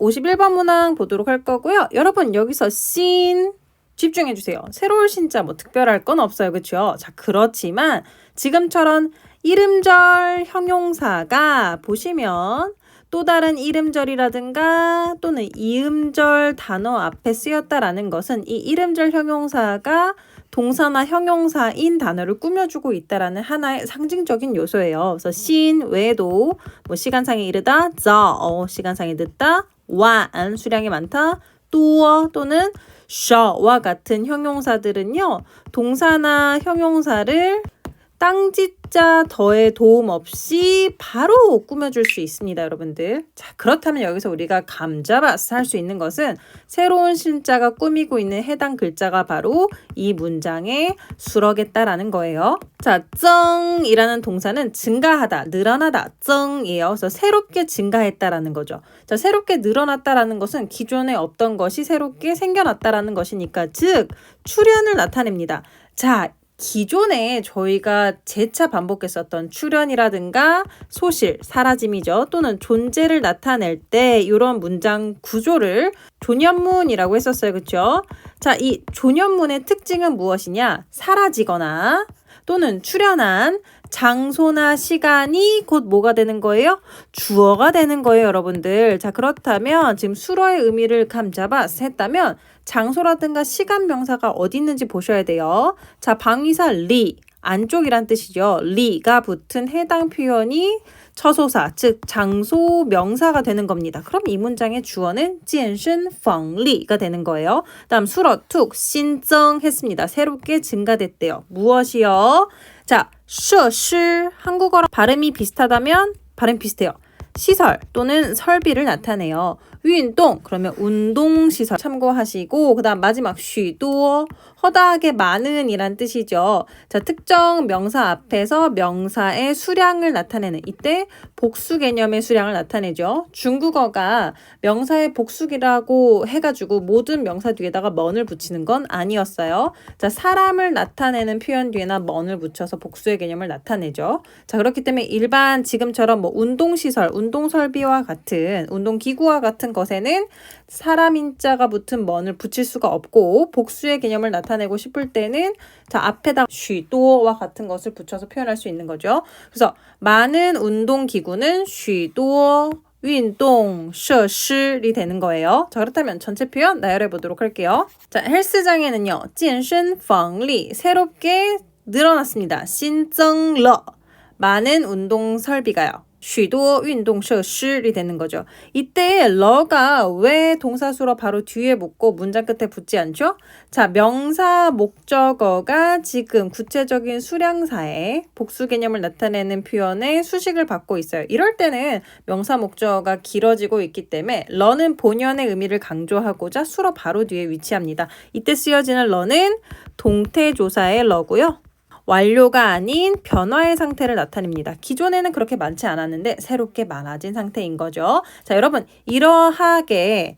51번 문항 보도록 할 거고요. 여러분 여기서 씬 집중해 주세요. 새로운 신자 뭐 특별할 건 없어요. 그렇죠? 자, 그렇지만 지금처럼 이름절 형용사가 보시면 또 다른 이름절이라든가 또는 이음절 단어 앞에 쓰였다라는 것은 이 이름절 형용사가 동사나 형용사인 단어를 꾸며주고 있다라는 하나의 상징적인 요소예요. 그래서 신 외에도 뭐 시간상에 이르다, 시간상에 늦다, 완 수량이 많다, 또는 셔와 같은 형용사들은요. 동사나 형용사를 땅짓자 더의 도움 없이 바로 꾸며줄 수 있습니다, 여러분들. 자, 그렇다면 여기서 우리가 감잡아서 할 수 있는 것은 새로운 신자가 꾸미고 있는 해당 글자가 바로 이 문장의 수러겠다라는 거예요. 자, 增이라는 동사는 증가하다, 늘어나다, 增이에요. 그래서 새롭게 증가했다라는 거죠. 자, 새롭게 늘어났다라는 것은 기존에 없던 것이 새롭게 생겨났다라는 것이니까 즉 출현을 나타냅니다. 자, 기존에 저희가 재차 반복했었던 출현이라든가 소실, 사라짐이죠. 또는 존재를 나타낼 때 이런 문장 구조를 존연문이라고 했었어요. 그렇죠? 자, 이 존연문의 특징은 무엇이냐? 사라지거나 또는 출현한 장소나 시간이 곧 뭐가 되는 거예요? 주어가 되는 거예요, 여러분들. 자, 그렇다면 지금 수러의 의미를 감잡아서 했다면 장소라든가 시간 명사가 어디 있는지 보셔야 돼요. 자, 방위사 리, 안쪽이란 뜻이죠. 리가 붙은 해당 표현이 처소사, 즉 장소 명사가 되는 겁니다. 그럼 이 문장의 주어는 健身房리가 되는 거예요. 다음 수러 툭 신增했습니다. 새롭게 증가됐대요. 무엇이요? 자, 设施 한국어랑 발음이 비슷하다면 발음 비슷해요. 시설 또는 설비를 나타내요. 운동 그러면 운동시설 참고하시고 그 다음 마지막 许多 허다하게 많은 이란 뜻이죠. 자, 특정 명사 앞에서 명사의 수량을 나타내는 이때 복수 개념의 수량을 나타내죠. 중국어가 명사의 복수기라고 해가지고 모든 명사 뒤에다가 멍을 붙이는 건 아니었어요. 자, 사람을 나타내는 표현 뒤에나 멍을 붙여서 복수의 개념을 나타내죠. 자, 그렇기 때문에 일반 지금처럼 뭐 운동시설, 운동설비와 같은 운동기구와 같은 것에는 사람 인자가 붙은 멍을 붙일 수가 없고 복수의 개념을 나타내고 싶을 때는 자, 앞에다 许多와 같은 것을 붙여서 표현할 수 있는 거죠. 그래서 많은 운동기구는 许多运动设施이 되는 거예요. 자, 그렇다면 전체 표현 나열해 보도록 할게요. 자, 헬스장에는요. 健身房里 새롭게 늘어났습니다. 新增了 많은 운동 설비가요. 许多运动设施이 되는 거죠. 이때 러가 왜 동사수로 바로 뒤에 붙고 문장 끝에 붙지 않죠? 자, 명사 목적어가 지금 구체적인 수량사의 복수 개념을 나타내는 표현의 수식을 받고 있어요. 이럴 때는 명사 목적어가 길어지고 있기 때문에 러는 본연의 의미를 강조하고자 수로 바로 뒤에 위치합니다. 이때 쓰여지는 러는 동태조사의 러고요. 완료가 아닌 변화의 상태를 나타냅니다. 기존에는 그렇게 많지 않았는데 새롭게 많아진 상태인 거죠. 자, 여러분 이러하게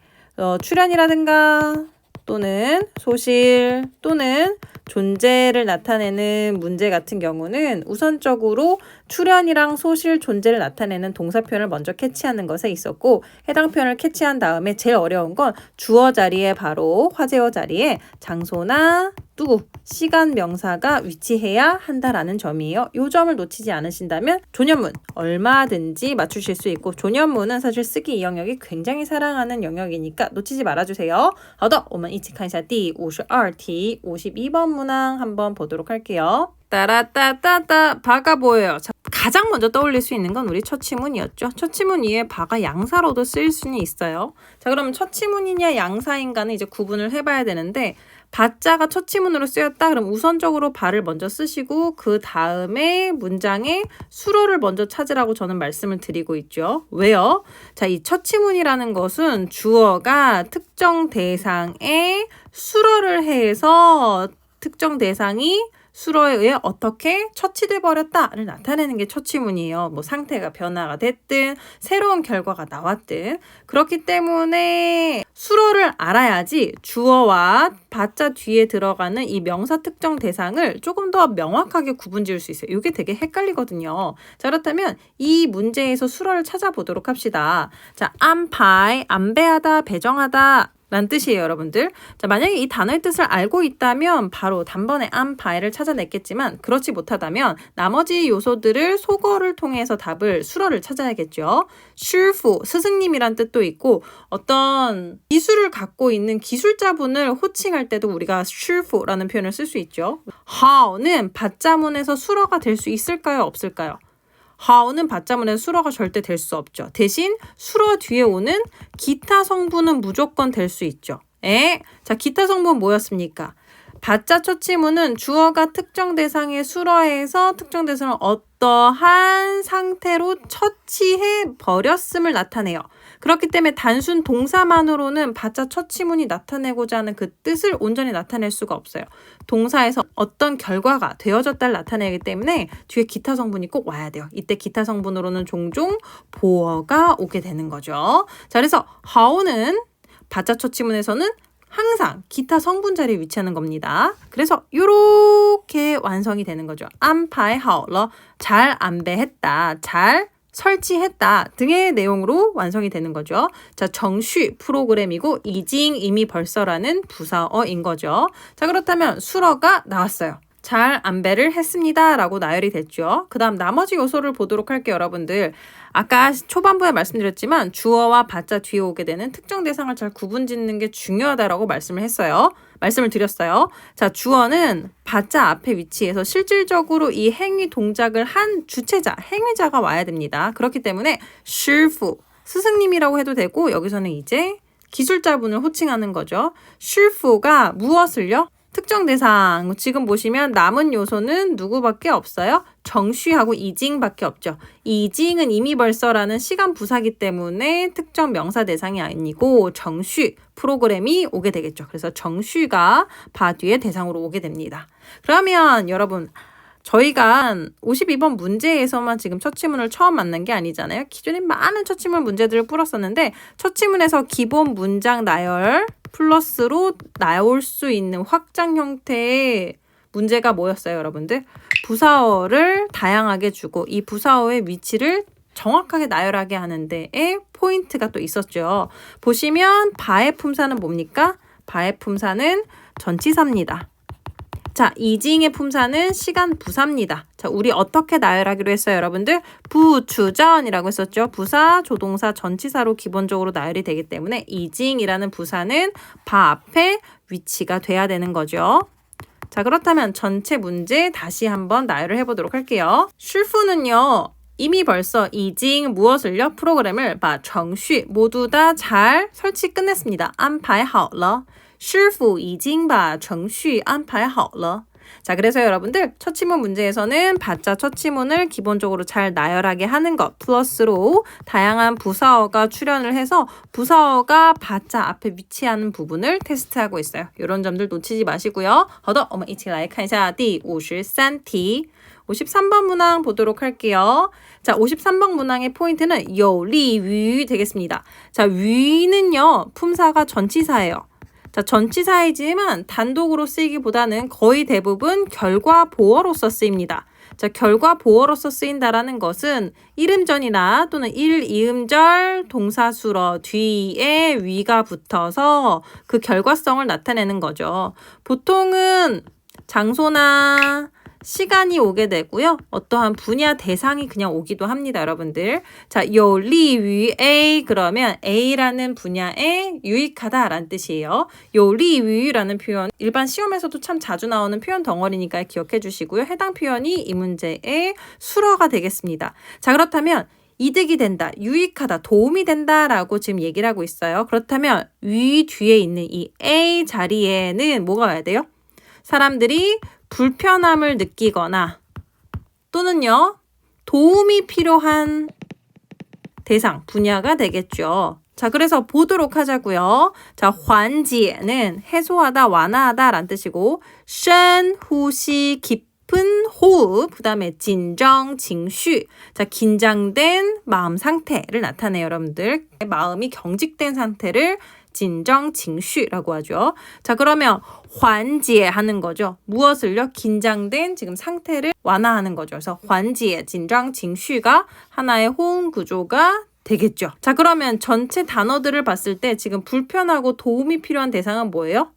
출현이라든가 또는 소실 또는 존재를 나타내는 문제 같은 경우는 우선적으로 출현이랑 소실, 존재를 나타내는 동사 표현을 먼저 캐치하는 것에 있었고 해당 표현을 캐치한 다음에 제일 어려운 건 주어 자리에 바로 화제어 자리에 장소나 누구, 시간 명사가 위치해야 한다라는 점이에요. 이 점을 놓치지 않으신다면 존연문 얼마든지 맞추실 수 있고 존연문은 사실 쓰기 이 영역이 굉장히 사랑하는 영역이니까 놓치지 말아주세요. 好的，我们一起看一下第52题 52번 문항 한번 보도록 할게요. 따라따따따 바가 보여요. 자, 가장 먼저 떠올릴 수 있는 건 우리 처치문이었죠. 처치문 이외에 바가 양사로도 쓰일 수는 있어요. 자, 그러면 처치문이냐 양사인가는 이제 구분을 해봐야 되는데 바자가 처치문으로 쓰였다. 그럼 우선적으로 바를 먼저 쓰시고 그 다음에 문장에 수로를 먼저 찾으라고 저는 말씀을 드리고 있죠. 왜요? 자, 이 처치문이라는 것은 주어가 특정 대상에 수로를 해서 특정 대상이 수로에 의해 어떻게 처치돼 버렸다를 나타내는 게 처치문이에요. 뭐 상태가 변화가 됐든 새로운 결과가 나왔든 그렇기 때문에 수로를 알아야지 주어와 받자 뒤에 들어가는 이 명사 특정 대상을 조금 더 명확하게 구분 지을 수 있어요. 이게 되게 헷갈리거든요. 자, 그렇다면 이 문제에서 수로를 찾아보도록 합시다. 자, 안排, 안배하다, 배정하다 라는 뜻이에요, 여러분들. 자, 만약에 이 단어의 뜻을 알고 있다면 바로 단번에 안排를 찾아냈겠지만 그렇지 못하다면 나머지 요소들을 소거를 통해서 답을 수로를 찾아야겠죠. 师傅, 스승님이란 뜻도 있고 어떤 기술을 갖고 있는 기술자분을 호칭할 때도 우리가 师傅라는 표현을 쓸 수 있죠. 하오는 받자문에서 수로가 될 수 있을까요, 없을까요? 하오는 받자문에서 수로가 절대 될 수 없죠. 대신 수로 뒤에 오는 기타 성분은 무조건 될 수 있죠. 자, 기타 성분 뭐였습니까? 받자 처치문은 주어가 특정 대상의 수로에서 특정 대상을 어떠한 상태로 처치해 버렸음을 나타내요. 그렇기 때문에 단순 동사만으로는 받자 처치문이 나타내고자 하는 그 뜻을 온전히 나타낼 수가 없어요. 동사에서 어떤 결과가 되어졌다를 나타내기 때문에 뒤에 기타 성분이 꼭 와야 돼요. 이때 기타 성분으로는 종종 보어가 오게 되는 거죠. 자, 그래서 하오는 받자 처치문에서는 항상 기타 성분 자리에 위치하는 겁니다. 그래서 이렇게 완성이 되는 거죠. 안排好了, 잘 안배했다, 잘 설치했다 등의 내용으로 완성이 되는 거죠. 자, 정쉬 프로그램이고 이징 이미 벌써라는 부사어인 거죠. 자, 그렇다면 수러가 나왔어요. 잘 안배를 했습니다 라고 나열이 됐죠. 그 다음 나머지 요소를 보도록 할게요, 여러분들. 아까 초반부에 말씀드렸지만 주어와 받자 뒤에 오게 되는 특정 대상을 잘 구분짓는 게 중요하다라고 말씀을 드렸어요. 자, 주어는 받자 앞에 위치해서 실질적으로 이 행위 동작을 한 주체자, 행위자가 와야 됩니다. 그렇기 때문에 师傅, 스승님이라고 해도 되고 여기서는 이제 기술자분을 호칭하는 거죠. 师傅가 무엇을요? 특정 대상, 지금 보시면 남은 요소는 누구밖에 없어요? 정쉬하고 이징밖에 없죠. 이징은 이미 벌써라는 시간 부사기 때문에 특정 명사 대상이 아니고 정쉬, 프로그램이 오게 되겠죠. 그래서 정쉬가 바 뒤에 대상으로 오게 됩니다. 그러면 여러분, 저희가 52번 문제에서만 지금 처치문을 처음 만난 게 아니잖아요. 기존에 많은 처치문 문제들을 풀었었는데 처치문에서 기본 문장 나열 플러스로 나올 수 있는 확장 형태의 문제가 뭐였어요, 여러분들? 부사어를 다양하게 주고 이 부사어의 위치를 정확하게 나열하게 하는 데에 포인트가 또 있었죠. 보시면 바의 품사는 뭡니까? 바의 품사는 전치사입니다. 자, 이징의 품사는 시간 부사입니다. 자, 우리 어떻게 나열하기로 했어요, 여러분들? 부추전이라고 했었죠. 부사, 조동사, 전치사로 기본적으로 나열이 되기 때문에 이징이라는 부사는 바 앞에 위치가 돼야 되는 거죠. 자, 그렇다면 전체 문제 다시 한번 나열을 해보도록 할게요. 师傅는요. 이미 벌써 이징 무엇을요? 프로그램을 바, 정쉬 모두 다 잘 설치 끝냈습니다. 安排好了. 师傅已经把程序安排好了. 자, 그래서 여러분들 처치문 문제에서는 받자 처치문을 기본적으로 잘 나열하게 하는 것 플러스로 다양한 부사어가 출현을 해서 부사어가 받자 앞에 위치하는 부분을 테스트하고 있어요. 이런 점들 놓치지 마시고요. 好的，我们一起来看一下第53题. 53번 문항 보도록 할게요. 자, 53번 문항의 포인트는 有利于되겠습니다. 자, 위는요, 품사가 전치사예요. 자, 전치사이지만 단독으로 쓰이기보다는 거의 대부분 결과 보어로서 쓰입니다. 자, 결과 보어로서 쓰인다라는 것은 이름전이나 또는 이음절 동사수러 뒤에 위가 붙어서 그 결과성을 나타내는 거죠. 보통은 장소나 시간이 오게 되고요. 어떠한 분야 대상이 그냥 오기도 합니다, 여러분들. 자, 有利于A 그러면 A라는 분야에 유익하다라는 뜻이에요. 有利于라는 표현 일반 시험에서도 참 자주 나오는 표현 덩어리니까 기억해 주시고요. 해당 표현이 이 문제의 수러가 되겠습니다. 자, 그렇다면 이득이 된다, 유익하다, 도움이 된다라고 지금 얘기를 하고 있어요. 그렇다면 위 뒤에 있는 이 A 자리에는 뭐가 와야 돼요? 사람들이 불편함을 느끼거나 또는요, 도움이 필요한 대상, 분야가 되겠죠. 자, 그래서 보도록 하자고요. 자, 缓解는 해소하다, 완화하다 라는 뜻이고 深呼吸, 깊이 깊은 호흡, 그 다음에 진정, 징슈. 자, 긴장된 마음 상태를 나타내요, 여러분들. 마음이 경직된 상태를 진정, 징슈라고 하죠. 자, 그러면 환지에 하는 거죠. 무엇을요? 긴장된 지금 상태를 완화하는 거죠. 그래서 환지에, 진정, 징슈가 하나의 호응 구조가 되겠죠. 자, 그러면 전체 단어들을 봤을 때 지금 불편하고 도움이 필요한 대상은 뭐예요?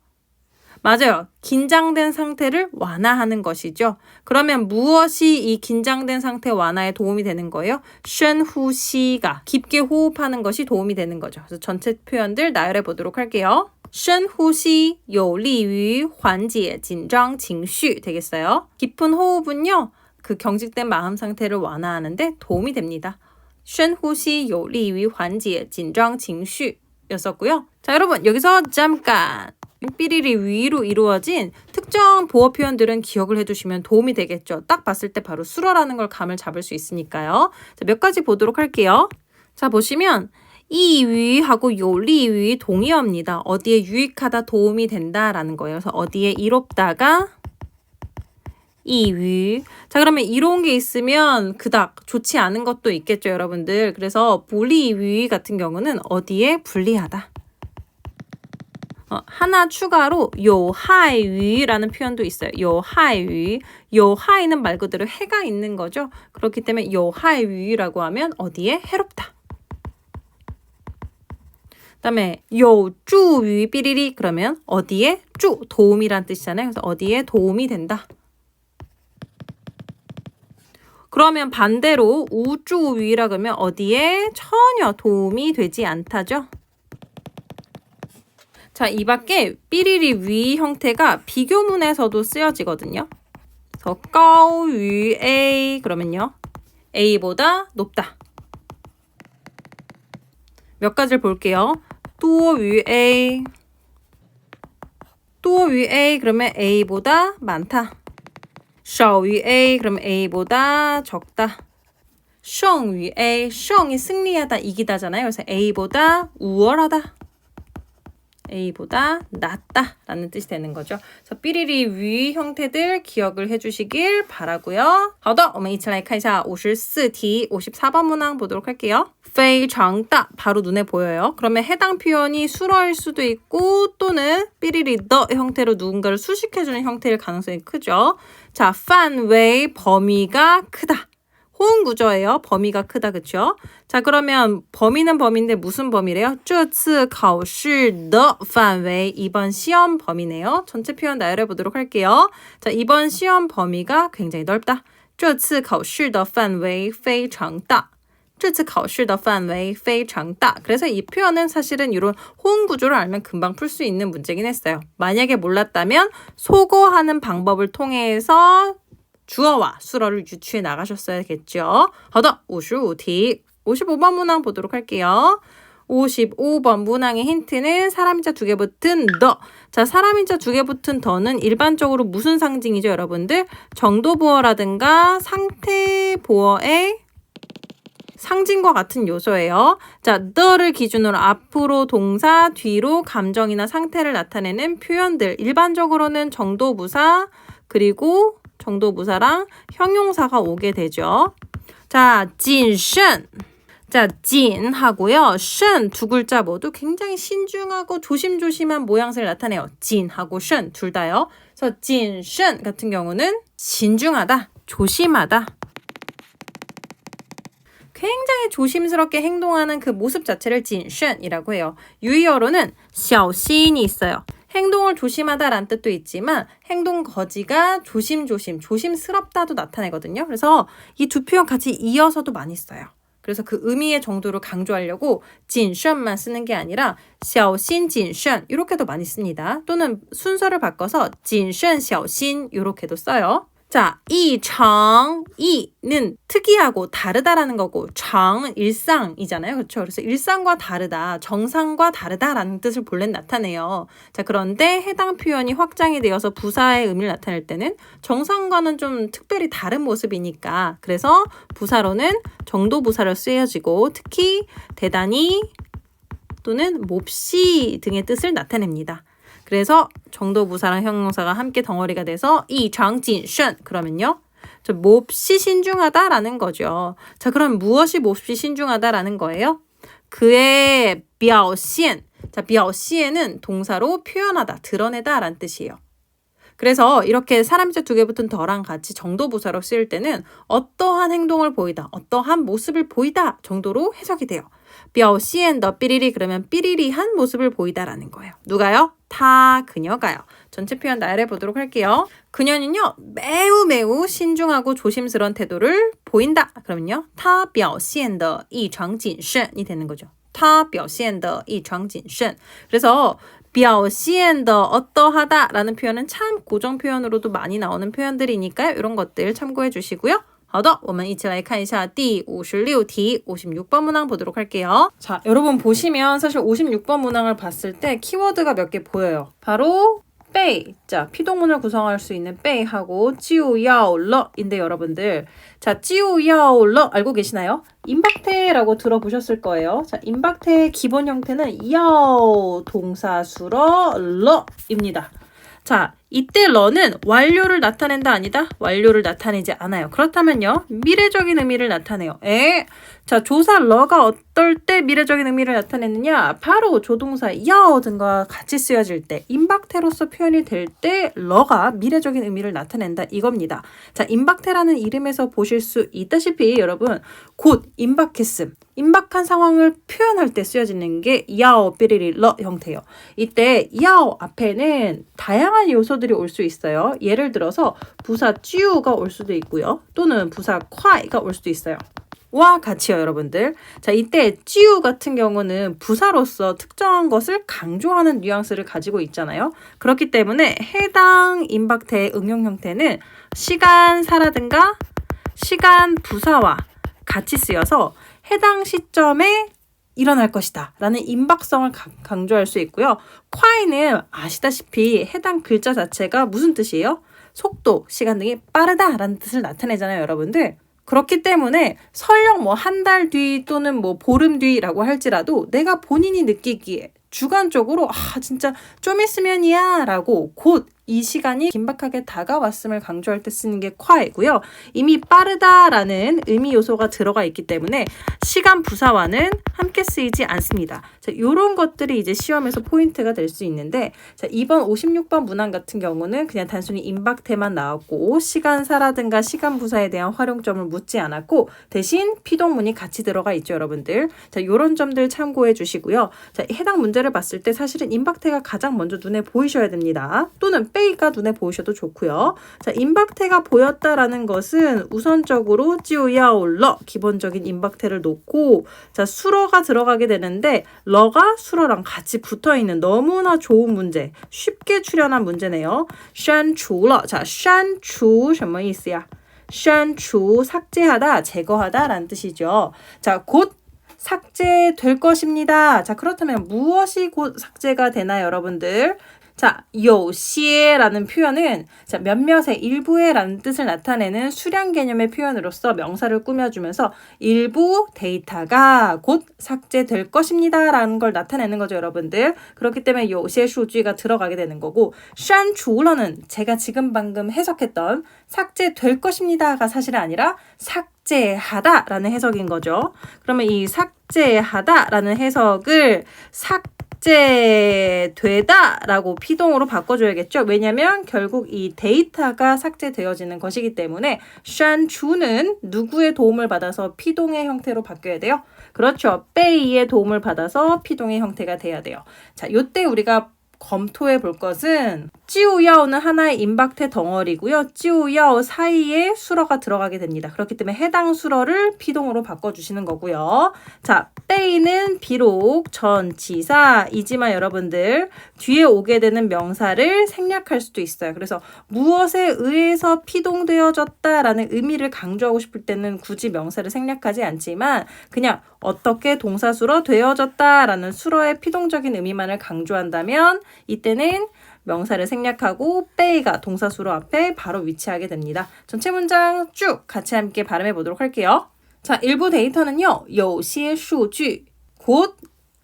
맞아요. 긴장된 상태를 완화하는 것이죠. 그러면 무엇이 이 긴장된 상태 완화에 도움이 되는 거예요? 深呼吸가 깊게 호흡하는 것이 도움이 되는 거죠. 그래서 전체 표현들 나열해 보도록 할게요. 深呼吸有利于缓解紧张情绪 되겠어요. 깊은 호흡은요. 그 경직된 마음 상태를 완화하는데 도움이 됩니다. 深呼吸有利于缓解紧张情绪 였었고요. 자, 여러분 여기서 잠깐 삐리리 위로 이루어진 특정 보어 표현들은 기억을 해두시면 도움이 되겠죠. 딱 봤을 때 바로 수러라는 걸 감을 잡을 수 있으니까요. 자, 몇 가지 보도록 할게요. 자, 보시면 이위하고 요리위 동의어입니다. 어디에 유익하다, 도움이 된다라는 거예요. 그래서 어디에 이롭다가 이위. 자, 그러면 이로운 게 있으면 그닥 좋지 않은 것도 있겠죠, 여러분들. 그래서 불리위 같은 경우는 어디에 불리하다. 하나 추가로 요하위라는 표현도 있어요. 요하위. 요하위는 말 그대로 해가 있는 거죠. 그렇기 때문에 요하위라고 하면 어디에 해롭다. 그다음에 요주위 삐리리 그러면 어디에 주 도움이란 뜻이잖아요. 그래서 어디에 도움이 된다. 그러면 반대로 우주위라 그러면 어디에 전혀 도움이 되지 않다죠. 자, 이 밖에 삐리리 위 형태가 비교문에서도 쓰여지거든요. 그래서高于A 그러면요. A보다 높다. 몇 가지를 볼게요. 多于A 多于A 그러면 A보다 많다. 少于A 그러면 A보다 적다. 胜于A 胜이 승리하다, 이기다잖아요. 그래서 A보다 우월하다. A보다 낫다 라는 뜻이 되는 거죠. 그래서 삐리리 위 형태들 기억을 해주시길 바라고요. 好的，我们一起来看一下54题 54번 문항 보도록 할게요. 非常大 바로 눈에 보여요. 그러면 해당 표현이 수러일 수도 있고 또는 삐리리 더 형태로 누군가를 수식해주는 형태일 가능성이 크죠. 자, 範围 범위가 크다. 호응 구조예요. 범위가 크다. 그쵸? 자, 그러면 범위는 범위인데 무슨 범위래요? 这次考试的范围 이번 시험 범위네요. 전체 표현 나열해 보도록 할게요. 자, 이번 시험 범위가 굉장히 넓다. 这次考试的范围非常大. 这次考试的范围非常大. 그래서 이 표현은 사실은 이런 호응 구조를 알면 금방 풀 수 있는 문제긴 했어요. 만약에 몰랐다면 소거하는 방법을 통해서 주어와 수러를 유추해 나가셨어야겠죠. 好的, 55题. 55번 문항 보도록 할게요. 55번 문항의 힌트는 사람인자 두 개 붙은 더. 자, 사람인자 두 개 붙은 더는 일반적으로 무슨 상징이죠, 여러분들? 정도보어라든가 상태보어의 상징과 같은 요소예요. 자, the를 기준으로 앞으로 동사, 뒤로 감정이나 상태를 나타내는 표현들. 일반적으로는 정도부사, 그리고 정도부사랑 형용사가 오게 되죠. 자, 谨慎. 자, 谨 하고요. 慎 두 글자 모두 굉장히 신중하고 조심조심한 모양새를 나타내요. 谨 하고 慎 둘 다요. 그래서 谨慎 같은 경우는 신중하다, 조심하다. 굉장히 조심스럽게 행동하는 그 모습 자체를 谨慎이라고 해요. 유의어로는 小心이 있어요. 행동을 조심하다라는 뜻도 있지만 행동 거지가 조심조심, 조심스럽다도 나타내거든요. 그래서 이 두 표현 같이 이어서도 많이 써요. 그래서 그 의미의 정도를 강조하려고 谨慎만 쓰는 게 아니라 小心谨慎 이렇게도 많이 씁니다. 또는 순서를 바꿔서 谨慎小心 이렇게도 써요. 자, 이정, 이는 특이하고 다르다라는 거고 정은 일상이잖아요. 그렇죠? 그래서 일상과 다르다, 정상과 다르다라는 뜻을 본래 나타내요. 자, 그런데 해당 표현이 확장이 되어서 부사의 의미를 나타낼 때는 정상과는 좀 특별히 다른 모습이니까 그래서 부사로는 정도부사를 쓰여지고 특히 대단히 또는 몹시 등의 뜻을 나타냅니다. 그래서 정도부사랑 형용사가 함께 덩어리가 돼서 이장진션 그러면요. 몹시 신중하다라는 거죠. 자, 그럼 무엇이 몹시 신중하다라는 거예요? 그의 表现. 자, 表现은 동사로 표현하다, 드러내다라는 뜻이에요. 그래서 이렇게 사람자 두 개 붙은 더랑 같이 정도부사로 쓰일 때는 어떠한 행동을 보이다, 어떠한 모습을 보이다 정도로 해석이 돼요. 表现的 삐리리 그러면 삐리리한 모습을 보이다라는 거예요. 누가요? 타, 그녀가요. 전체 표현 나열해 보도록 할게요. 그녀는요, 매우 신중하고 조심스러운 태도를 보인다. 그러면요, 他表现得异常谨慎이 되는 거죠. 他表现得异常谨慎. 그래서 表现的 어떠하다 라는 표현은 참 고정 표현으로도 많이 나오는 표현들이니까요. 이런 것들 참고해 주시고요. 好的，我们一起来看一下第56题 56번 문항 보도록 할게요. 자, 여러분 보시면 사실 56번 문항을 봤을 때 키워드가 몇 개 보여요. 바로 被, 자, 피동문을 구성할 수 있는 被하고 就要了인데 여러분들, 자, 就要了 알고 계시나요? 임박태라고 들어보셨을 거예요. 자, 임박태의 기본 형태는 要 동사수로 러입니다. 자, 이때 러는 완료를 나타낸다 아니다? 완료를 나타내지 않아요. 그렇다면요, 미래적인 의미를 나타내요. 자, 조사 러가 어떨 때 미래적인 의미를 나타내느냐? 바로 조동사 여 등과 같이 쓰여질 때, 임박태로서 표현이 될 때 러가 미래적인 의미를 나타낸다 이겁니다. 자, 임박태라는 이름에서 보실 수 있다시피 여러분, 곧 임박했음, 임박한 상황을 표현할 때 쓰여지는 게 야오 삐리리 러 형태예요. 이때 야오 앞에는 다양한 요소들이 올 수 있어요. 예를 들어서 부사 쭈가 올 수도 있고요. 또는 부사 콰이가 올 수도 있어요. 와 같이요, 여러분들. 자, 이때 찌우 같은 경우는 부사로서 특정한 것을 강조하는 뉘앙스를 가지고 있잖아요. 그렇기 때문에 해당 임박태의 응용 형태는 시간사라든가 시간 부사와 같이 쓰여서 해당 시점에 일어날 것이다 라는 임박성을 강조할 수 있고요. 콰이는 아시다시피 해당 글자 자체가 무슨 뜻이에요? 속도, 시간 등이 빠르다라는 뜻을 나타내잖아요, 여러분들. 그렇기 때문에 설령 뭐 한 달 뒤 또는 뭐 보름 뒤라고 할지라도 내가 본인이 느끼기에 주관적으로 진짜 좀 있으면이야 라고 곧 이 시간이 긴박하게 다가왔음을 강조할 때 쓰는 게 콰이고요. 이미 빠르다라는 의미 요소가 들어가 있기 때문에 시간 부사와는 함께 쓰이지 않습니다. 자, 이런 것들이 이제 시험에서 포인트가 될 수 있는데, 자, 이번 56번 문항 같은 경우는 그냥 단순히 임박태만 나왔고 시간사라든가 시간 부사에 대한 활용점을 묻지 않았고 대신 피동문이 같이 들어가 있죠, 여러분들. 자, 이런 점들 참고해 주시고요. 자, 해당 문제를 봤을 때 사실은 임박태가 가장 먼저 눈에 보이셔야 됩니다. 또는 빼이가 눈에 보이셔도 좋고요. 자, 임박태가 보였다라는 것은 우선적으로 찌우야올러 기본적인 임박태를 놓고, 자, 수러가 들어가게 되는데 러가 수러랑 같이 붙어있는 너무나 좋은 문제, 쉽게 출연한 문제네요. 删除了. 자, 删除 什么意思呀? 删除 삭제하다, 제거하다 라는 뜻이죠. 자, 곧 삭제될 것입니다. 자, 그렇다면 무엇이 곧 삭제가 되나요, 여러분들? 자, 有些라는 표현은 자, 몇몇의 일부의 라는 뜻을 나타내는 수량 개념의 표현으로서 명사를 꾸며주면서 일부 데이터가 곧 삭제될 것입니다 라는 걸 나타내는 거죠, 여러분들. 그렇기 때문에 有些 수주가 들어가게 되는 거고, 删除了는 제가 지금 방금 해석했던 삭제될 것입니다가 사실 아니라 삭제하다 라는 해석인 거죠. 그러면 이 삭제하다 라는 해석을 삭제되다 라고 피동으로 바꿔줘야겠죠. 왜냐하면 결국 이 데이터가 삭제되어지는 것이기 때문에 删除는 누구의 도움을 받아서 피동의 형태로 바뀌어야 돼요? 그렇죠. 빼이의 도움을 받아서 피동의 형태가 돼야 돼요. 자, 요때 우리가 검토해 볼 것은 찌우야오는 하나의 임박태 덩어리고요. 찌우야오 사이에 수러가 들어가게 됩니다. 그렇기 때문에 해당 수러를 피동으로 바꿔주시는 거고요. 자, 빼이는 비록 전치사이지만 여러분들 뒤에 오게 되는 명사를 생략할 수도 있어요. 그래서 무엇에 의해서 피동되어졌다라는 의미를 강조하고 싶을 때는 굳이 명사를 생략하지 않지만 그냥 어떻게 동사수로 되어졌다라는 수러의 피동적인 의미만을 강조한다면 이때는 명사를 생략하고 빼이가 동사수로 앞에 바로 위치하게 됩니다. 전체 문장 쭉 같이 함께 발음해 보도록 할게요. 자, 일부 데이터는요. 有些数据 곧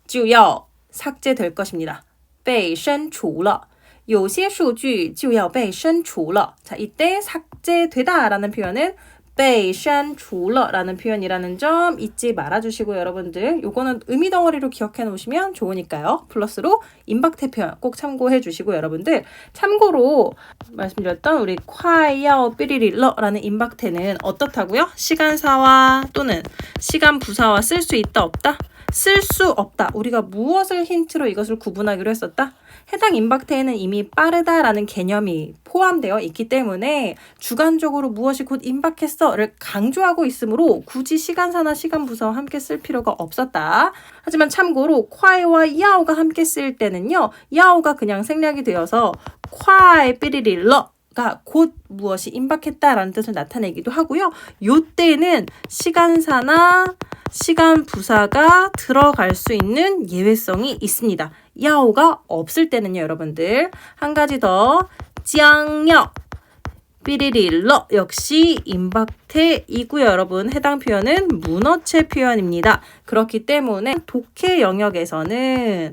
就要 삭제될 것입니다. 被删除了有些数据就要被删除了. 자, 이때 삭제되다라는 표현은 被删除了라는 표현이라는 점 잊지 말아주시고 여러분들 요거는 의미 덩어리로 기억해 놓으시면 좋으니까요. 플러스로 임박태 표현 꼭 참고해 주시고 여러분들 참고로 말씀드렸던 우리 快要 삐리리러라는 임박태는 어떻다고요? 시간사와 또는 시간 부사와 쓸 수 있다 없다? 쓸 수 없다. 우리가 무엇을 힌트로 이것을 구분하기로 했었다? 해당 임박태에는 이미 빠르다라는 개념이 포함되어 있기 때문에 주관적으로 무엇이 곧 임박했어를 강조하고 있으므로 굳이 시간사나 시간부사와 함께 쓸 필요가 없었다. 하지만 참고로 콰이와 야오가 함께 쓰일 때는요. 야오가 그냥 생략이 되어서 콰이 삐리릴러 가 곧 무엇이 임박했다라는 뜻을 나타내기도 하고요. 요때는 시간사나 시간 부사가 들어갈 수 있는 예외성이 있습니다. 야오가 없을 때는요, 여러분들. 한 가지 더. 짱역 삐리릴러 역시 임박태이고요, 여러분. 해당 표현은 문어체 표현입니다. 그렇기 때문에 독해 영역에서는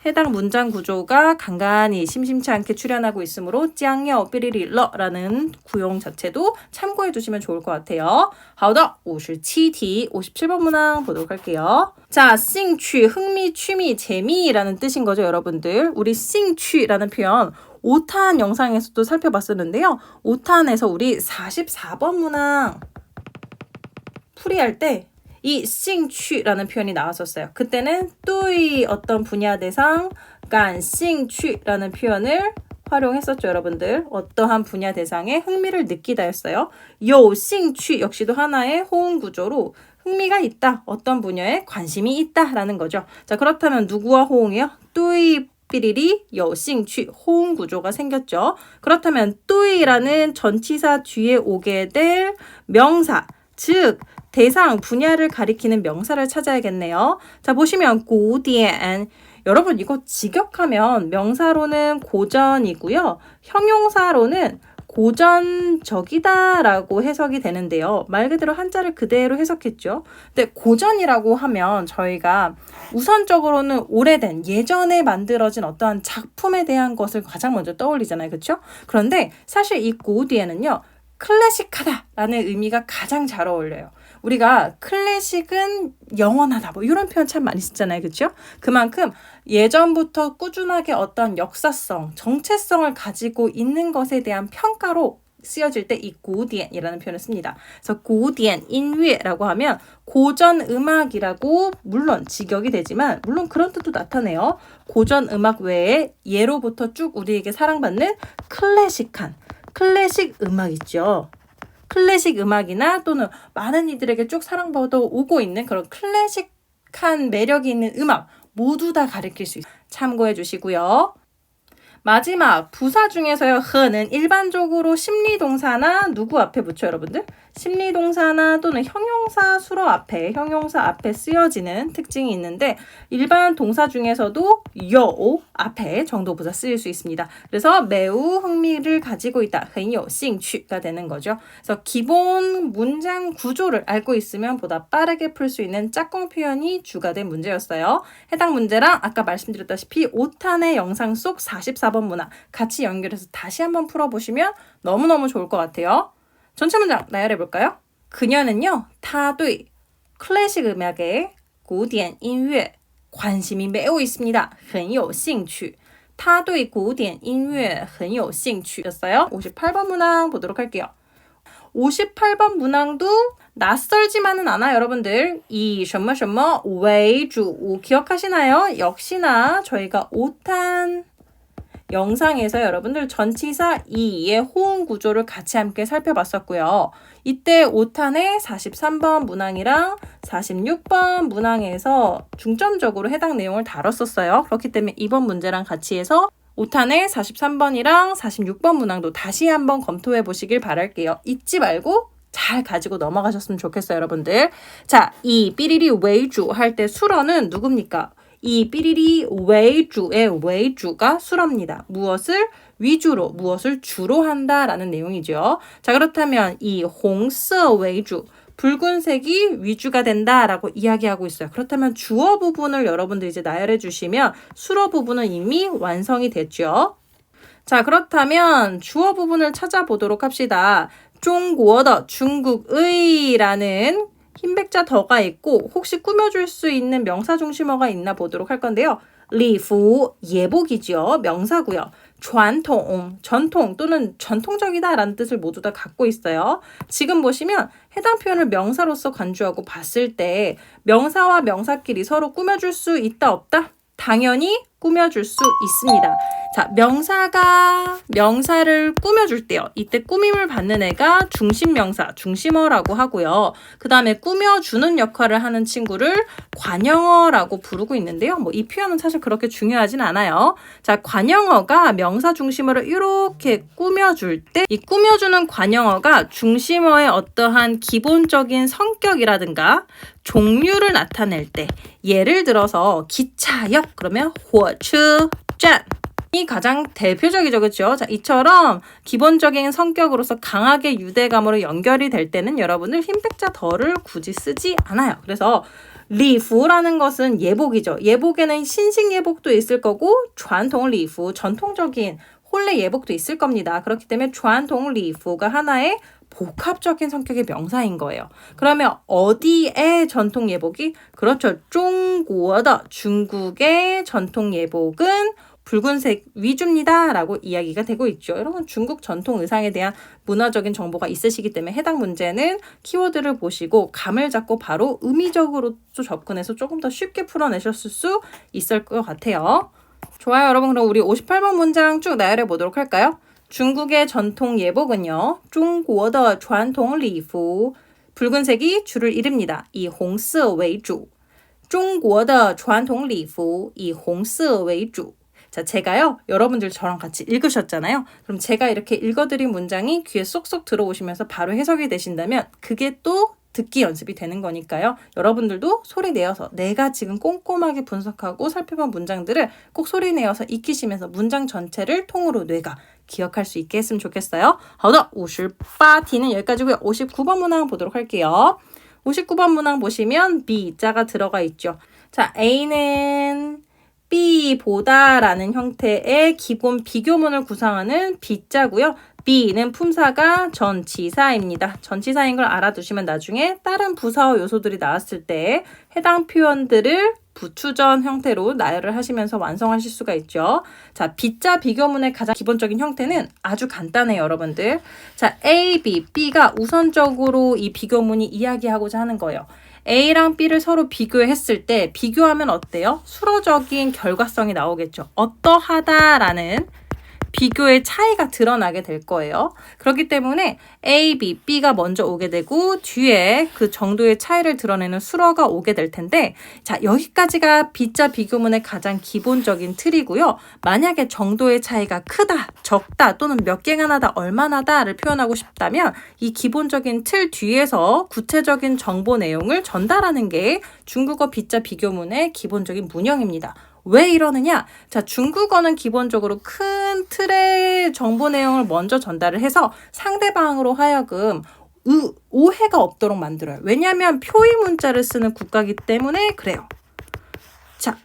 해당 문장 구조가 간간히 심심치 않게 출현하고 있으므로 짱여 삐리리러라는 구용 자체도 참고해 두시면 좋을 것 같아요. 好的, 57题, 57번 문항 보도록 할게요. 자, 兴趣, 흥미, 취미, 재미라는 뜻인 거죠, 여러분들. 우리 兴趣라는 표현 5탄 영상에서도 살펴봤었는데요. 5탄에서 우리 44번 문항 풀이할 때 이 兴趣라는 표현이 나왔었어요. 그때는 对 어떤 분야 대상, 感兴趣라는 표현을 활용했었죠, 여러분들. 어떠한 분야 대상에 흥미를 느끼다였어요. 有兴趣 역시도 하나의 호응 구조로 흥미가 있다, 어떤 분야에 관심이 있다라는 거죠. 자, 그렇다면 누구와 호응해요? 对 삐리리 有兴趣 호응 구조가 생겼죠. 그렇다면 对라는 전치사 뒤에 오게 될 명사, 즉 대상, 분야를 가리키는 명사를 찾아야겠네요. 자, 보시면 고디엔. 여러분 이거 직역하면 명사로는 고전이고요. 형용사로는 고전적이다 라고 해석이 되는데요. 말 그대로 한자를 그대로 해석했죠. 근데 고전이라고 하면 저희가 우선적으로는 오래된 예전에 만들어진 어떠한 작품에 대한 것을 가장 먼저 떠올리잖아요. 그렇죠? 그런데 사실 이 고디에는요. 클래식하다라는 의미가 가장 잘 어울려요. 우리가 클래식은 영원하다 뭐 이런 표현 참 많이 쓰잖아요. 그렇죠? 그만큼 예전부터 꾸준하게 어떤 역사성, 정체성을 가지고 있는 것에 대한 평가로 쓰여질 때 이 고디엔이라는 표현을 씁니다. 그래서 고디엔, 인위라고 하면 고전 음악이라고 물론 직역이 되지만 물론 그런 뜻도 나타내요. 고전 음악 외에 예로부터 쭉 우리에게 사랑받는 클래식한 클래식 음악 있죠. 클래식 음악이나 또는 많은 이들에게 쭉 사랑받아 오고 있는 그런 클래식한 매력이 있는 음악 모두 다 가리킬 수 있어요. 참고해 주시고요. 마지막 부사 중에서요. 흐는 일반적으로 심리동사나 누구 앞에 붙여요, 여러분들? 심리동사나 또는 형용사 수로 앞에, 형용사 앞에 쓰여지는 특징이 있는데 일반 동사 중에서도 요 앞에 정도부사 쓰일 수 있습니다. 그래서 매우 흥미를 가지고 있다. 很有兴趣가 되는 거죠. 그래서 기본 문장 구조를 알고 있으면 보다 빠르게 풀 수 있는 짝꿍 표현이 주가 된 문제였어요. 해당 문제랑 아까 말씀드렸다시피 5탄의 영상 속 44번 문항 같이 연결해서 다시 한번 풀어보시면 너무너무 좋을 것 같아요. 전체 문장 나열해볼까요? 그녀는요, 她对 클래식 음악에 古典音乐 관심이 매우 있습니다. 很有兴趣. 她对古典音乐很有兴趣였어요. 58번 문항 보도록 할게요. 58번 문항도 낯설지만은 않아 여러분들. 이 什么什么为主 기억하시나요? 역시나 저희가 5탄 영상에서 여러분들 전치사 이의 호응 구조를 같이 함께 살펴봤었고요. 이때 5탄의 43번 문항이랑 46번 문항에서 중점적으로 해당 내용을 다뤘었어요. 그렇기 때문에 이번 문제랑 같이 해서 5탄의 43번이랑 46번 문항도 다시 한번 검토해 보시길 바랄게요. 잊지 말고 잘 가지고 넘어가셨으면 좋겠어요, 여러분들. 자, 이 삐리리 웨이주 할 때 수러는 누굽니까? 이 삐리리 웨이주의 웨이주가 수러입니다. 무엇을 위주로, 무엇을 주로 한다라는 내용이죠. 자, 그렇다면 이 홍서 웨이주, 붉은색이 위주가 된다라고 이야기하고 있어요. 그렇다면 주어 부분을 여러분들 이제 나열해 주시면 수로 부분은 이미 완성이 됐죠. 자, 그렇다면 주어 부분을 찾아보도록 합시다. 中国的 중국의라는 흰 백자 더가 있고 혹시 꾸며줄 수 있는 명사 중심어가 있나 보도록 할 건데요. 리푸 예복이죠. 명사고요. 传统 전통 또는 전통적이다 라는 뜻을 모두 다 갖고 있어요. 지금 보시면 해당 표현을 명사로서 간주하고 봤을 때 명사와 명사끼리 서로 꾸며줄 수 있다 없다? 당연히 꾸며줄 수 있습니다. 자, 명사가 명사를 꾸며줄 때요. 이때 꾸밈을 받는 애가 중심명사, 중심어라고 하고요. 그 다음에 꾸며주는 역할을 하는 친구를 관형어라고 부르고 있는데요. 뭐 이 표현은 사실 그렇게 중요하진 않아요. 자, 관형어가 명사 중심어를 이렇게 꾸며줄 때 이 꾸며주는 관형어가 중심어의 어떠한 기본적인 성격이라든가 종류를 나타낼 때 예를 들어서 기차역 그러면 火车站이 가장 대표적이죠. 그렇죠? 자, 이처럼 기본적인 성격으로서 강하게 유대감으로 연결이 될 때는 여러분들 흰 백자 더를 굳이 쓰지 않아요. 그래서 리푸라는 것은 예복이죠. 예복에는 신식 예복도 있을 거고 传统 리푸, 전통적인 혼례 예복도 있을 겁니다. 그렇기 때문에 传统 리푸가 하나의 복합적인 성격의 명사인 거예요. 그러면 어디의 전통 예복이? 그렇죠. 中国的 중국의 전통 예복은 붉은색 위주입니다 라고 이야기가 되고 있죠. 여러분 중국 전통 의상에 대한 문화적인 정보가 있으시기 때문에 해당 문제는 키워드를 보시고 감을 잡고 바로 의미적으로 접근해서 조금 더 쉽게 풀어내셨을 수 있을 것 같아요. 좋아요. 여러분 그럼 우리 58번 문장 쭉 나열해 보도록 할까요? 중국의 전통 예복은요. 中国的传统礼服 붉은색이 주를 이릅니다. 以红色为主中国的传统礼服以红色为主 자, 제가요, 여러분들 저랑 같이 읽으셨잖아요. 그럼 제가 이렇게 읽어드린 문장이 귀에 쏙쏙 들어오시면서 바로 해석이 되신다면 그게 또 듣기 연습이 되는 거니까요. 여러분들도 소리 내어서 내가 지금 꼼꼼하게 분석하고 살펴본 문장들을 꼭 소리 내어서 익히시면서 문장 전체를 통으로 뇌가 기억할 수 있게 했으면 좋겠어요. 好的, 58T는 여기까지고요. 59번 문항 보도록 할게요. 59번 문항 보시면 B자가 들어가 있죠. 자, A는 B보다 라는 형태의 기본 비교문을 구성하는 B자고요. B는 품사가 전치사입니다. 전치사인 걸 알아두시면 나중에 다른 부사어 요소들이 나왔을 때 해당 표현들을 부추전 형태로 나열을 하시면서 완성하실 수가 있죠. 자, B자 비교문의 가장 기본적인 형태는 아주 간단해요, 여러분들. 자, A, B, B가 우선적으로 이 비교문이 이야기하고자 하는 거예요. A랑 B를 서로 비교했을 때 비교하면 어때요? 수로적인 결과성이 나오겠죠. 어떠하다라는 비교의 차이가 드러나게 될 거예요. 그렇기 때문에 A, B, B가 먼저 오게 되고 뒤에 그 정도의 차이를 드러내는 수로가 오게 될 텐데 자, 여기까지가 B자 비교문의 가장 기본적인 틀이고요. 만약에 정도의 차이가 크다, 적다 또는 몇 개가 나다, 얼마나다를 표현하고 싶다면 이 기본적인 틀 뒤에서 구체적인 정보 내용을 전달하는 게 중국어 B자 비교문의 기본적인 문형입니다. 왜 이러느냐? 자, 중국어는 기본적으로 큰 틀의 정보 내용을 먼저 전달을 해서 상대방으로 하여금 오해가 없도록 만들어요. 왜냐하면 표의 문자를 쓰는 국가이기 때문에 그래요. 자,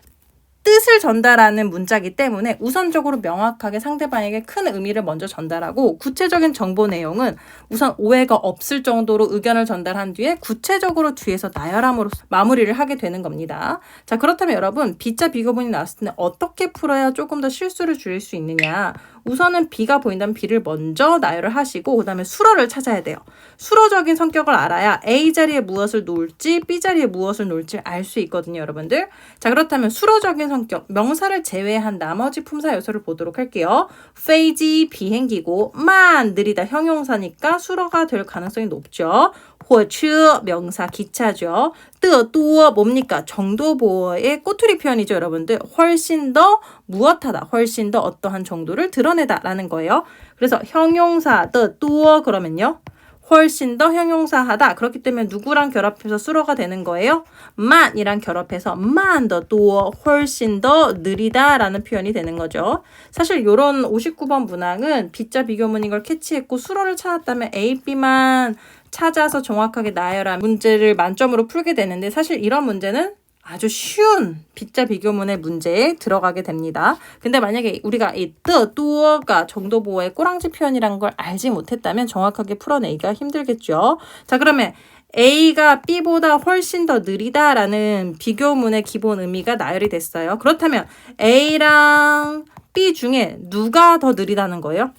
뜻을 전달하는 문자이기 때문에 우선적으로 명확하게 상대방에게 큰 의미를 먼저 전달하고 구체적인 정보 내용은 우선 오해가 없을 정도로 의견을 전달한 뒤에 구체적으로 뒤에서 나열함으로써 마무리를 하게 되는 겁니다. 자, 그렇다면 여러분 B자 비교문이 나왔을 때 어떻게 풀어야 조금 더 실수를 줄일 수 있느냐? 우선은 B가 보인다면 B를 먼저 나열을 하시고 그 다음에 수로를 찾아야 돼요. 수로적인 성격을 알아야 A 자리에 무엇을 놓을지 B 자리에 무엇을 놓을지 알 수 있거든요, 여러분들. 자, 그렇다면 수로적인 성격, 명사를 제외한 나머지 품사 요소를 보도록 할게요. 페이지 비행기고 만 느리다 형용사니까 수로가 될 가능성이 높죠. 火车 명사 기차죠. 的多 뭡니까? 정도 보어의 꼬투리 표현이죠, 여러분들. 훨씬 더 무엇하다, 훨씬 더 어떠한 정도를 드러내다 라는 거예요. 그래서 형용사 的多 그러면요. 훨씬 더 형용사하다. 그렇기 때문에 누구랑 결합해서 수로가 되는 거예요? 만이랑 결합해서 만 더 또 훨씬 더 느리다라는 표현이 되는 거죠. 사실 이런 59번 문항은 B자 비교문인 걸 캐치했고 수로를 찾았다면 A, B만 찾아서 정확하게 나열한 문제를 만점으로 풀게 되는데 사실 이런 문제는 아주 쉬운 빗자 비교문의 문제에 들어가게 됩니다. 근데 만약에 우리가 이 뜨,多가 정도 보어의 꼬랑지 표현이라는 걸 알지 못했다면 정확하게 풀어내기가 힘들겠죠. 자, 그러면 A가 B보다 훨씬 더 느리다라는 비교문의 기본 의미가 나열이 됐어요. 그렇다면 A랑 B 중에 누가 더 느리다는 거예요?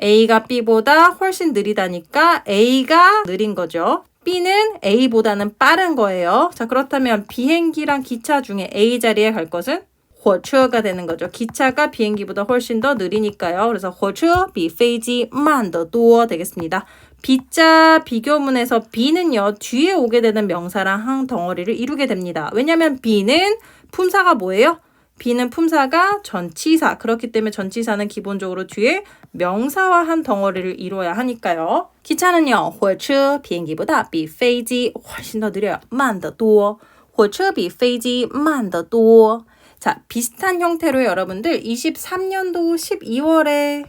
A가 B보다 훨씬 느리다니까 A가 느린 거죠. B는 A보다는 빠른 거예요. 자, 그렇다면 비행기랑 기차 중에 A 자리에 갈 것은 火车가 되는 거죠. 기차가 비행기보다 훨씬 더 느리니까요. 그래서 火车比飞机慢得多 되겠습니다. B자 비교문에서 B는요, 뒤에 오게 되는 명사랑 한 덩어리를 이루게 됩니다. 왜냐하면 B는 품사가 뭐예요? B는 품사가 전치사. 그렇기 때문에 전치사는 기본적으로 뒤에 명사와 한 덩어리를 이루어야 하니까요. 기차는요, 火车 비행기보다 比飞机 훨씬 더 느려요. 慢得多. 火车比飞机慢得多. 자, 비슷한 형태로 여러분들 23년도 12월에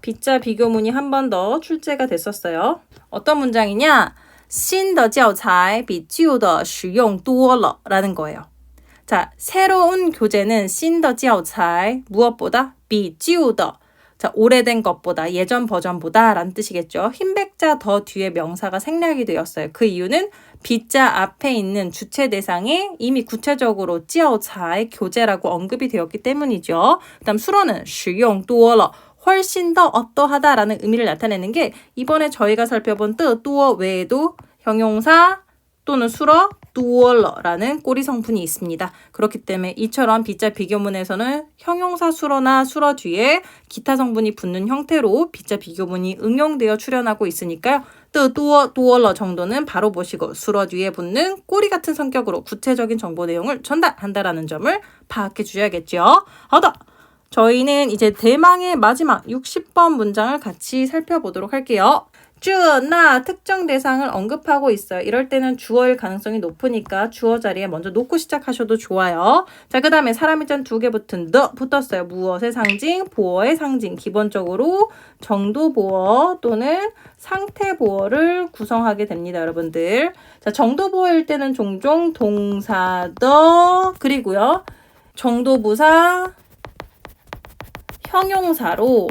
B자 비교문이 한 번 더 출제가 됐었어요. 어떤 문장이냐? 新的教材比旧的实用多了 라는 거예요. 자, 새로운 교재는 新的教材 무엇보다? 比旧的 자, 오래된 것보다, 예전 버전보다 라는 뜻이겠죠. 흰백자 더 뒤에 명사가 생략이 되었어요. 그 이유는 B자 앞에 있는 주체 대상에 이미 구체적으로 教材 교재라고 언급이 되었기 때문이죠. 그 다음 수로는 实用多了 훨씬 더 어떠하다라는 의미를 나타내는 게 이번에 저희가 살펴본 뜨,多 외에도 형용사 또는 수러, 多了라는 꼬리 성분이 있습니다. 그렇기 때문에 이처럼 B자 비교문에서는 형용사 수러나 수러 뒤에 기타 성분이 붙는 형태로 B자 비교문이 응용되어 출현하고 있으니까요. 뜨,多, 多了 정도는 바로 보시고 수러 뒤에 붙는 꼬리 같은 성격으로 구체적인 정보 내용을 전달한다라는 점을 파악해 주셔야겠죠. 하다! 저희는 이제 대망의 마지막 60번 문장을 같이 살펴보도록 할게요. 这,那 특정 대상을 언급하고 있어요. 이럴 때는 주어일 가능성이 높으니까 주어 자리에 먼저 놓고 시작하셔도 좋아요. 자, 그 다음에 사람 일자 2개 붙은 the 붙었어요. 무엇의 상징, 보어의 상징. 기본적으로 정도 보어 또는 상태 보어를 구성하게 됩니다, 여러분들. 자, 정도 보어일 때는 종종 동사 the 그리고요. 정도 부사 형용사로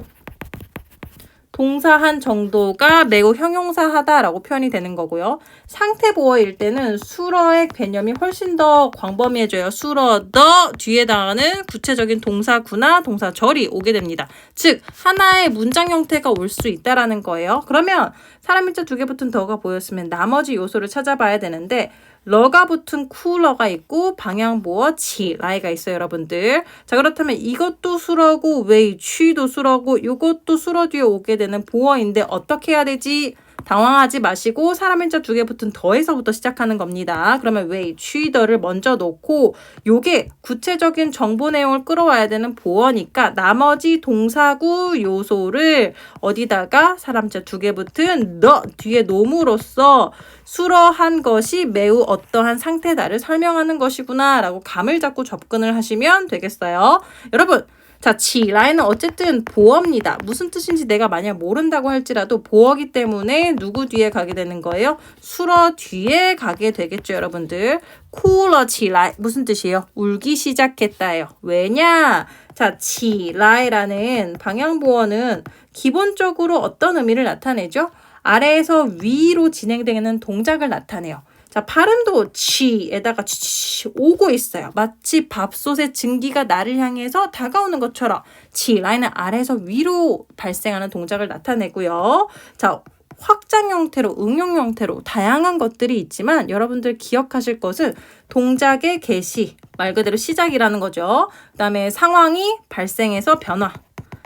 동사한 정도가 매우 형용사하다라고 표현이 되는 거고요. 상태 보어일 때는 수러의 개념이 훨씬 더 광범위해져요. 수러 더 뒤에다가는 구체적인 동사구나 동사절이 오게 됩니다. 즉 하나의 문장 형태가 올 수 있다라는 거예요. 그러면 사람 일자 2개 붙은 더가 보였으면 나머지 요소를 찾아봐야 되는데 러가 붙은 쿨러가 있고 방향보어 치라이가 있어요, 여러분들. 자, 그렇다면 이것도 수러고 웨이 취도 수러고 이것도 수러 뒤에 오게 되는 보어인데 어떻게 해야 되지? 당황하지 마시고 사람 일자 2개 붙은 더에서부터 시작하는 겁니다. 그러면 웨이 취더를 먼저 놓고 요게 구체적인 정보 내용을 끌어와야 되는 보어니까 나머지 동사구 요소를 어디다가 사람 일자 2개 붙은 너 뒤에 놓음으로써 수러한 것이 매우 어떠한 상태다를 설명하는 것이구나 라고 감을 잡고 접근을 하시면 되겠어요. 여러분, 자, 치라이는 어쨌든 보어입니다. 무슨 뜻인지 내가 만약 모른다고 할지라도 보어기 때문에 누구 뒤에 가게 되는 거예요? 수러 뒤에 가게 되겠죠, 여러분들. 쿨러 치라이 무슨 뜻이에요? 울기 시작했다예요. 왜냐? 자, 치라이라는 방향보어는 기본적으로 어떤 의미를 나타내죠? 아래에서 위로 진행되는 동작을 나타내요. 자, 발음도 치에다가 치 오고 있어요. 마치 밥솥의 증기가 나를 향해서 다가오는 것처럼 치라이는 아래에서 위로 발생하는 동작을 나타내고요. 자, 확장 형태로, 응용 형태로 다양한 것들이 있지만 여러분들 기억하실 것은 동작의 개시, 말 그대로 시작이라는 거죠. 그 다음에 상황이 발생해서 변화,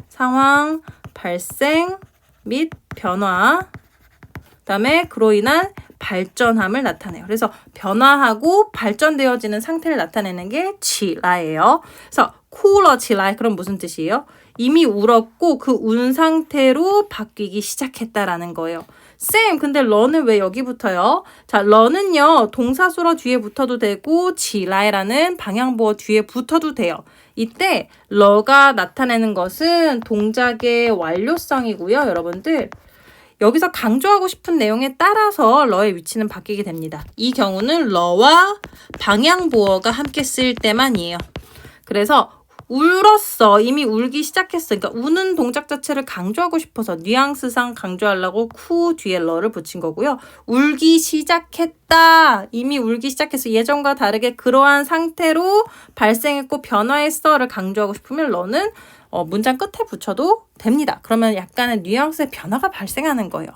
상황, 발생 및 변화, 그 다음에 그로 인한 발전함을 나타내요. 그래서 변화하고 발전되어지는 상태를 나타내는 게 치라예요. 그래서 쿨러 치라 그럼 무슨 뜻이에요? 이미 울었고 그 운 상태로 바뀌기 시작했다라는 거예요. 쌤, 근데 러는 왜 여기 붙어요? 자, 러는요 동사수러 뒤에 붙어도 되고 치라이라는 방향보어 뒤에 붙어도 돼요. 이때 러가 나타내는 것은 동작의 완료성이고요, 여러분들. 여기서 강조하고 싶은 내용에 따라서 러의 위치는 바뀌게 됩니다. 이 경우는 러와 방향보어가 함께 쓰일 때만이에요. 그래서 울었어. 이미 울기 시작했어. 그러니까 우는 동작 자체를 강조하고 싶어서 뉘앙스상 강조하려고 쿠 뒤에 러를 붙인 거고요. 울기 시작했다. 이미 울기 시작했어. 예전과 다르게 그러한 상태로 발생했고 변화했어를 강조하고 싶으면 러는 문장 끝에 붙여도 됩니다. 그러면 약간의 뉘앙스의 변화가 발생하는 거예요.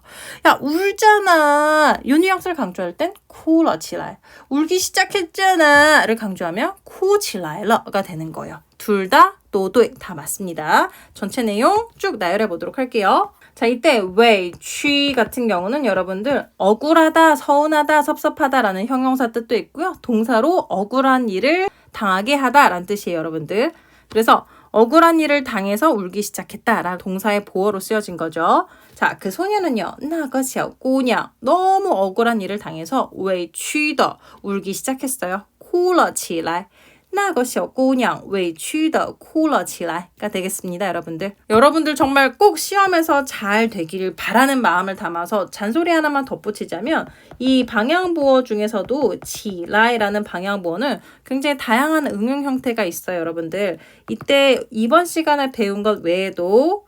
야, 울잖아. 이 뉘앙스를 강조할 땐哭了起来. 울기 시작했잖아. 를 강조하면 哭起来了가 되는 거예요. 둘 다 또도이 다 맞습니다. 전체 내용 쭉 나열해 보도록 할게요. 자, 이때 웨이, 취 같은 경우는 여러분들 억울하다, 서운하다, 섭섭하다라는 형용사 뜻도 있고요. 동사로 억울한 일을 당하게 하다라는 뜻이에요, 여러분들. 그래서 억울한 일을 당해서 울기 시작했다라는 동사의 보어로 쓰여진 거죠. 자, 그 소녀는요. 那个小姑娘 너무 억울한 일을 당해서 委屈的 울기 시작했어요. 哭了起来那个小姑娘委屈的哭了起来가 되겠습니다, 여러분들. 여러분들 정말 꼭 시험에서 잘 되기를 바라는 마음을 담아서 잔소리 하나만 덧붙이자면 이 방향보어 중에서도 지라이라는 방향보어는 굉장히 다양한 응용 형태가 있어요, 여러분들. 이때 이번 시간에 배운 것 외에도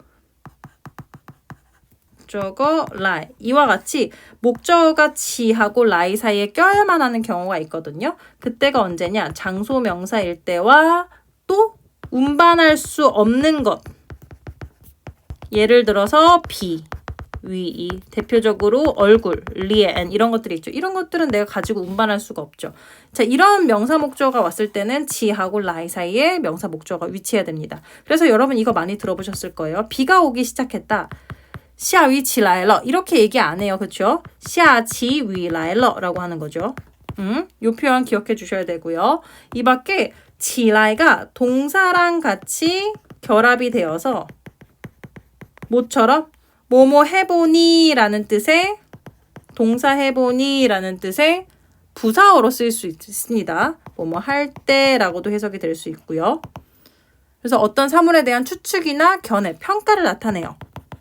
목적어 라이 이와 같이 목적어가 지하고 라이 사이에 껴야만 하는 경우가 있거든요. 그때가 언제냐? 장소 명사일 때와 또 운반할 수 없는 것. 예를 들어서 비, 위, 대표적으로 얼굴, 리엔 이런 것들이 있죠. 이런 것들은 내가 가지고 운반할 수가 없죠. 자, 이런 명사 목적어가 왔을 때는 지하고 라이 사이에 명사 목적어가 위치해야 됩니다. 그래서 여러분 이거 많이 들어보셨을 거예요. 비가 오기 시작했다. 下雨起来了 이렇게 얘기 안 해요. 그렇죠? 下起雨来了라고 하는 거죠. 이 표현 기억해 주셔야 되고요. 이 밖에 起来가 동사랑 같이 결합이 되어서 뭐처럼 뭐뭐 해보니 라는 뜻의 동사 해보니 라는 뜻의 부사어로 쓰일 수 있습니다. 뭐뭐 할 때라고도 해석이 될 수 있고요. 그래서 어떤 사물에 대한 추측이나 견해, 평가를 나타내요.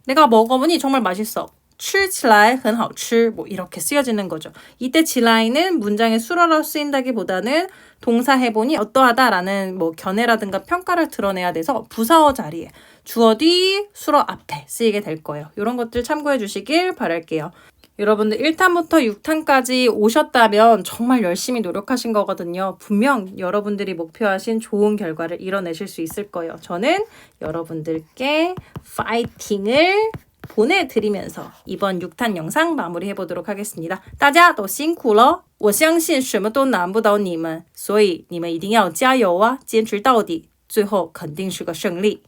내가 먹어보니 정말 맛있어. 吃起来很好吃. 뭐 이렇게 쓰여지는 거죠. 이때 지라이는 문장의 수로로 쓰인다기보다는 동사 해보니 어떠하다라는 뭐 견해라든가 평가를 드러내야 돼서 부사어 자리에 주어 뒤 수로 앞에 쓰이게 될 거예요. 이런 것들 참고해 주시길 바랄게요. 여러분들 1탄부터 6탄까지 오셨다면 정말 열심히 노력하신 거거든요. 분명 여러분들이 목표하신 좋은 결과를 이뤄내실 수 있을 거예요. 저는 여러분들께 파이팅을 보내드리면서 이번 6탄 영상 마무리해 보도록 하겠습니다. 大家都辛苦了，我相信什么都难不倒你们，所以你们一定要加油啊，坚持到底，最后肯定是个胜利。